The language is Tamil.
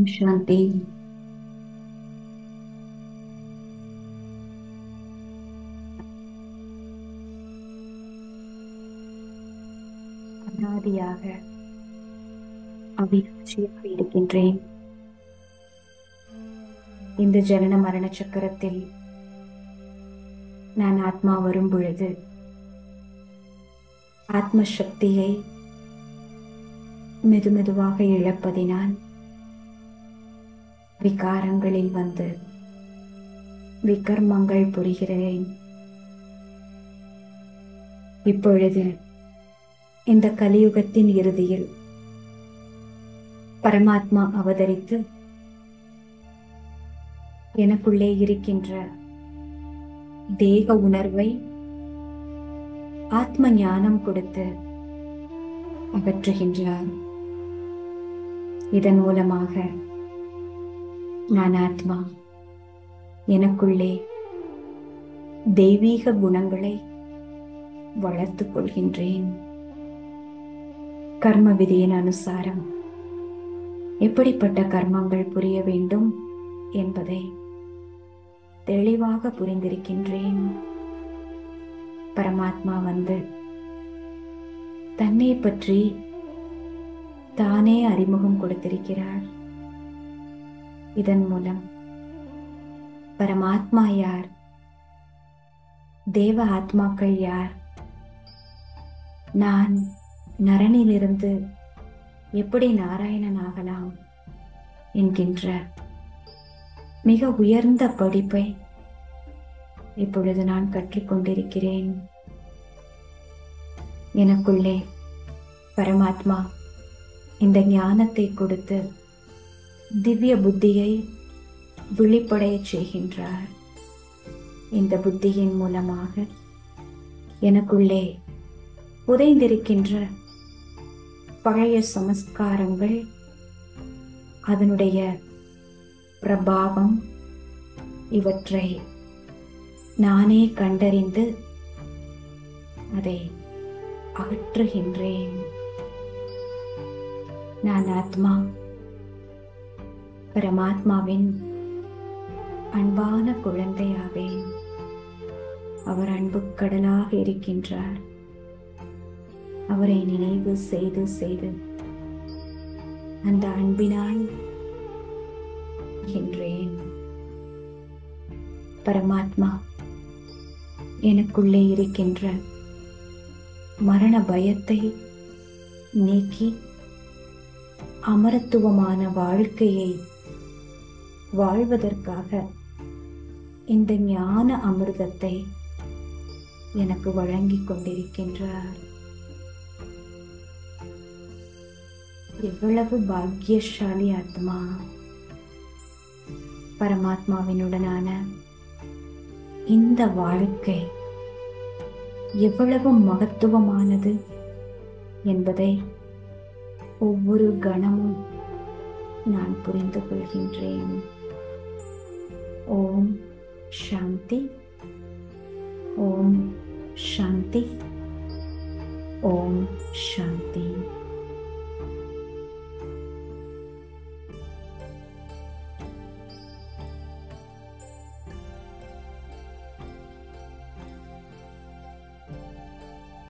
சாந்தி. அனாதியாக அவிநாசியாக இருக்கின்றேன். இந்த ஜனன மரண சக்கரத்தில் நான் ஆத்மா வரும் பொழுது ஆத்ம சக்தியை மெதுமெதுவாக இழப்பதினால் விகாரங்களில் வந்து விகர்மங்கள் புரிகிறேன். இப்பொழுது இந்த கலியுகத்தின் இறுதியில் பரமாத்மா அவதரித்து எனக்குள்ளே இருக்கின்ற தேக உணர்வை ஆத்ம ஞானம் கொடுத்து அகற்றுகின்றார். இதன் மூலமாக நான் ஆத்மா எனக்குள்ளே தெய்வீக குணங்களை வளர்த்துக் கொள்கின்றேன். கர்ம விதியின் அனுசாரம் எப்படிப்பட்ட கர்மங்கள் புரிய வேண்டும் என்பதை தெளிவாக புரிந்திருக்கின்றேன். பரமாத்மா வந்து தன்னை பற்றி தானே அறிமுகம் கொடுத்திருக்கிறார். இதன் மூலம் பரமாத்மா யார், தேவ ஆத்மாக்கள் யார், நான் நரனிலிருந்து எப்படி நாராயணன் ஆகலாம் என்கின்ற மிக உயர்ந்த படிப்பை இப்பொழுது நான் கற்றுக்கொண்டிருக்கிறேன். எனக்குள்ளே பரமாத்மா இந்த ஞானத்தை கொடுத்து திவ்ய புத்தியை விழிப்படைய செய்கின்றார். இந்த புத்தியின் மூலமாக எனக்குள்ளே புதைந்திருக்கின்ற பழைய சமஸ்காரங்கள், அதனுடைய பிரபாவம், இவற்றை நானே கண்டறிந்து அதை அகற்றுகின்றேன். நான் ஆத்மா பரமாத்மாவின் அன்பான குழந்தையாவேன். அவர் அன்பு கடலாக இருக்கின்றார். அவரை நினைவு செய்து செய்து அந்த அன்பினால் இருக்கின்றேன். பரமாத்மா எனக்குள்ளே இருக்கின்ற மரண பயத்தை நீக்கி அமரத்துவமான வாழ்க்கையை வாழ்வதற்காக இந்த ஞான அமிர்தத்தை எனக்கு வழங்கிக் கொண்டிருக்கின்றார். எவ்வளவு பாக்கியசாலி ஆத்மா! பரமாத்மாவினுடனான இந்த வாழ்க்கை எவ்வளவு மகத்துவமானது என்பதை ஒவ்வொரு கணமும் நான் புரிந்து கொள்கின்றேன். ஓம் சாந்தி, ஓம் சாந்தி, ஓம் சாந்தி.